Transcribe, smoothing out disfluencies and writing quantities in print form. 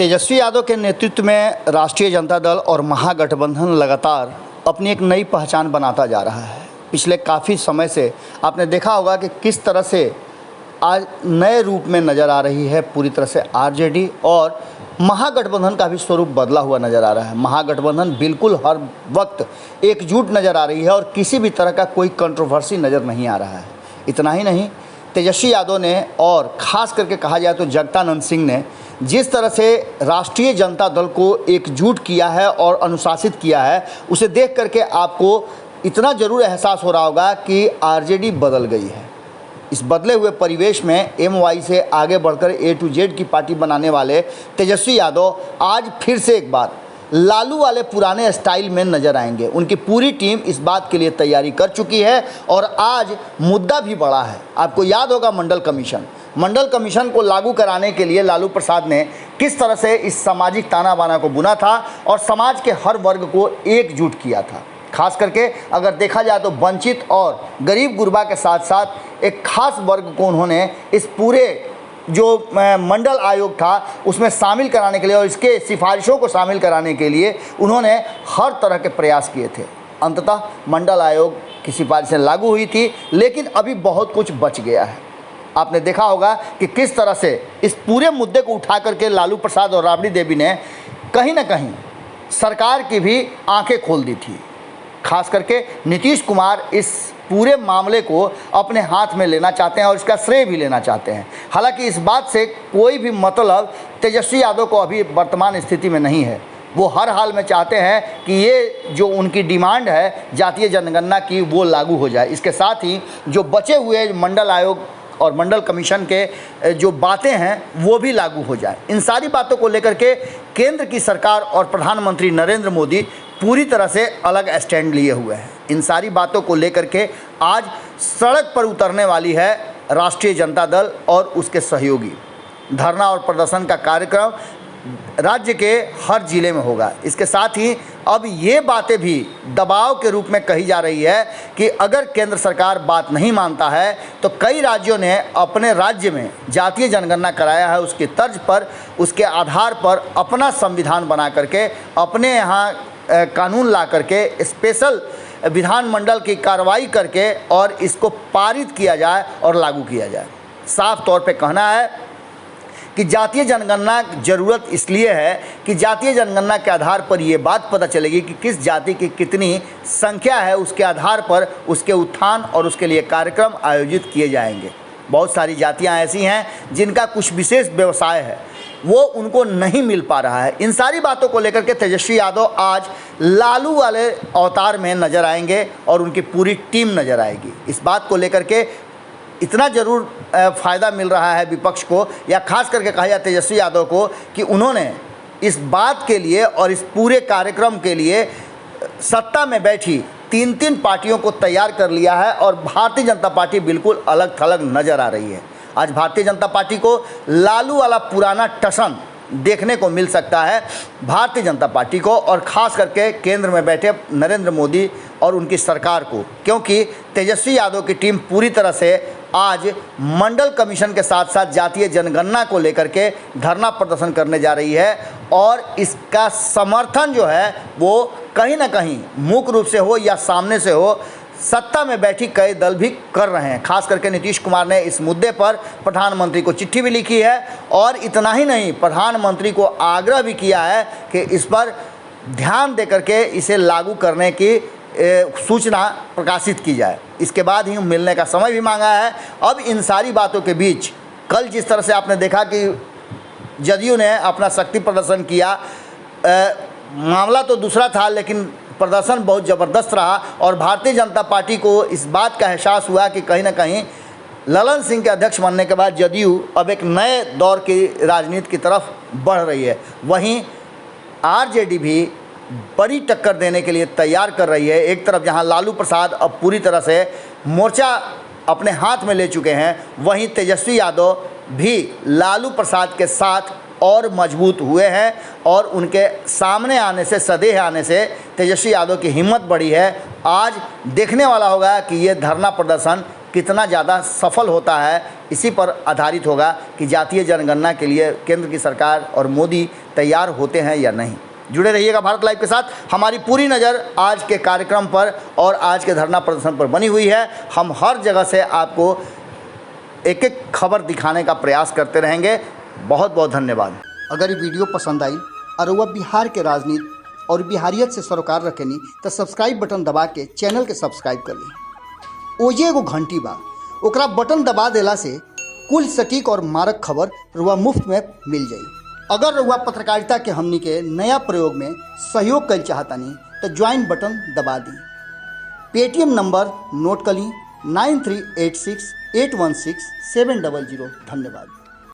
तेजस्वी यादव के नेतृत्व में राष्ट्रीय जनता दल और महागठबंधन लगातार अपनी एक नई पहचान बनाता जा रहा है। पिछले काफ़ी समय से आपने देखा होगा कि किस तरह से आज नए रूप में नज़र आ रही है पूरी तरह से आरजेडी, और महागठबंधन का भी स्वरूप बदला हुआ नज़र आ रहा है। महागठबंधन बिल्कुल हर वक्त एकजुट नज़र आ रही है और किसी भी तरह का कोई कंट्रोवर्सी नज़र नहीं आ रहा है। इतना ही नहीं, तेजस्वी यादव ने और ख़ास करके कहा जाए तो जगदानंद सिंह ने जिस तरह से राष्ट्रीय जनता दल को एकजुट किया है और अनुशासित किया है, उसे देख करके आपको इतना ज़रूर एहसास हो रहा होगा कि आरजेडी बदल गई है। इस बदले हुए परिवेश में एमवाई से आगे बढ़कर ए टू जेड की पार्टी बनाने वाले तेजस्वी यादव आज फिर से एक बार लालू वाले पुराने स्टाइल में नजर आएंगे। उनकी पूरी टीम इस बात के लिए तैयारी कर चुकी है और आज मुद्दा भी बड़ा है। आपको याद होगा मंडल कमीशन को लागू कराने के लिए लालू प्रसाद ने किस तरह से इस सामाजिक ताना बाना को बुना था और समाज के हर वर्ग को एकजुट किया था। खास करके अगर देखा जाए तो वंचित और गरीब गुरबा के साथ साथ एक खास वर्ग को उन्होंने इस पूरे जो मंडल आयोग था उसमें शामिल कराने के लिए और इसके सिफारिशों को शामिल कराने के लिए उन्होंने हर तरह के प्रयास किए थे। अंततः मंडल आयोग की सिफारिशें लागू हुई थी, लेकिन अभी बहुत कुछ बच गया है। आपने देखा होगा कि किस तरह से इस पूरे मुद्दे को उठा करके लालू प्रसाद और राबड़ी देवी ने कहीं ना कहीं सरकार की भी आंखें खोल दी थी। खास करके नीतीश कुमार इस पूरे मामले को अपने हाथ में लेना चाहते हैं और इसका श्रेय भी लेना चाहते हैं। हालांकि इस बात से कोई भी मतलब तेजस्वी यादव को अभी वर्तमान स्थिति में नहीं है। वो हर हाल में चाहते हैं कि ये जो उनकी डिमांड है जातीय जनगणना की वो लागू हो जाए। इसके साथ ही जो बचे हुए मंडल आयोग और मंडल कमीशन के जो बातें हैं वो भी लागू हो जाए। इन सारी बातों को लेकर के केंद्र की सरकार और प्रधानमंत्री नरेंद्र मोदी पूरी तरह से अलग स्टैंड लिए हुए हैं। इन सारी बातों को लेकर के आज सड़क पर उतरने वाली है राष्ट्रीय जनता दल और उसके सहयोगी। धरना और प्रदर्शन का कार्यक्रम राज्य के हर जिले में होगा। इसके साथ ही अब ये बातें भी दबाव के रूप में कही जा रही है कि अगर केंद्र सरकार बात नहीं मानता है तो कई राज्यों ने अपने राज्य में जातीय जनगणना कराया है, उसकी तर्ज पर, उसके आधार पर अपना संविधान बना करके अपने यहाँ कानून ला करके स्पेशल विधानमंडल की कार्रवाई करके और इसको पारित किया जाए और लागू किया जाए। साफ तौर पे कहना है कि जातीय जनगणना ज़रूरत इसलिए है कि जातीय जनगणना के आधार पर ये बात पता चलेगी कि किस जाति की कितनी संख्या है, उसके आधार पर उसके उत्थान और उसके लिए कार्यक्रम आयोजित किए जाएंगे। बहुत सारी जातियां ऐसी हैं जिनका कुछ विशेष व्यवसाय है, वो उनको नहीं मिल पा रहा है। इन सारी बातों को लेकर के तेजस्वी यादव आज लालू वाले अवतार में नज़र आएंगे और उनकी पूरी टीम नज़र आएगी। इस बात को लेकर के इतना ज़रूर फ़ायदा मिल रहा है विपक्ष को, या खास करके कहा जाए तेजस्वी यादव को, कि उन्होंने इस बात के लिए और इस पूरे कार्यक्रम के लिए सत्ता में बैठी तीन पार्टियों को तैयार कर लिया है और भारतीय जनता पार्टी बिल्कुल अलग थलग नज़र आ रही है। आज भारतीय जनता पार्टी को लालू वाला पुराना टसन देखने को मिल सकता है भारतीय जनता पार्टी को, और ख़ास करके केंद्र में बैठे नरेंद्र मोदी और उनकी सरकार को, क्योंकि तेजस्वी यादव की टीम पूरी तरह से आज मंडल कमीशन के साथ साथ जातीय जनगणना को लेकर के धरना प्रदर्शन करने जा रही है और इसका समर्थन जो है वो कहीं ना कहीं मुख्य रूप से हो या सामने से हो, सत्ता में बैठी कई दल भी कर रहे हैं। खास करके नीतीश कुमार ने इस मुद्दे पर प्रधानमंत्री को चिट्ठी भी लिखी है और इतना ही नहीं, प्रधानमंत्री को आग्रह भी किया है कि इस पर ध्यान देकर के इसे लागू करने की सूचना प्रकाशित की जाए। इसके बाद ही मिलने का समय भी मांगा है। अब इन सारी बातों के बीच कल जिस तरह से आपने देखा कि जदयू ने अपना शक्ति प्रदर्शन किया, मामला तो दूसरा था लेकिन प्रदर्शन बहुत ज़बरदस्त रहा और भारतीय जनता पार्टी को इस बात का एहसास हुआ कि कहीं ना कहीं ललन सिंह के अध्यक्ष बनने के बाद जदयू अब एक नए दौर की राजनीति की तरफ बढ़ रही है। वहीं आरजेडी भी बड़ी टक्कर देने के लिए तैयार कर रही है। एक तरफ जहां लालू प्रसाद अब पूरी तरह से मोर्चा अपने हाथ में ले चुके हैं, वहीं तेजस्वी यादव भी लालू प्रसाद के साथ और मजबूत हुए हैं और उनके सामने आने से, सदेह आने से तेजस्वी यादव की हिम्मत बढ़ी है। आज देखने वाला होगा कि ये धरना प्रदर्शन कितना ज़्यादा सफल होता है, इसी पर आधारित होगा कि जातीय जनगणना के लिए केंद्र की सरकार और मोदी तैयार होते हैं या नहीं। जुड़े रहिएगा भारत लाइव के साथ। हमारी पूरी नज़र आज के कार्यक्रम पर और आज के धरना प्रदर्शन पर बनी हुई है। हम हर जगह से आपको एक एक खबर दिखाने का प्रयास करते रहेंगे। बहुत बहुत धन्यवाद। अगर ये वीडियो पसंद आई और वह बिहार के राजनीति और बिहारियत से सरोकार रखेनी तो सब्सक्राइब बटन दबा के चैनल के सब्सक्राइब कर ली। ओजे एगो घंटी बा, ओकरा बटन दबा देला से कुल सटीक और मारक खबर रुआ मुफ्त में मिल जाई। अगर रुआ पत्रकारिता के हमनी के नया प्रयोग में सहयोग कर चाहतानी तो ज्वाइन बटन दबा दी। पेटीएम नंबर नोट कर ली 9386816700। धन्यवाद।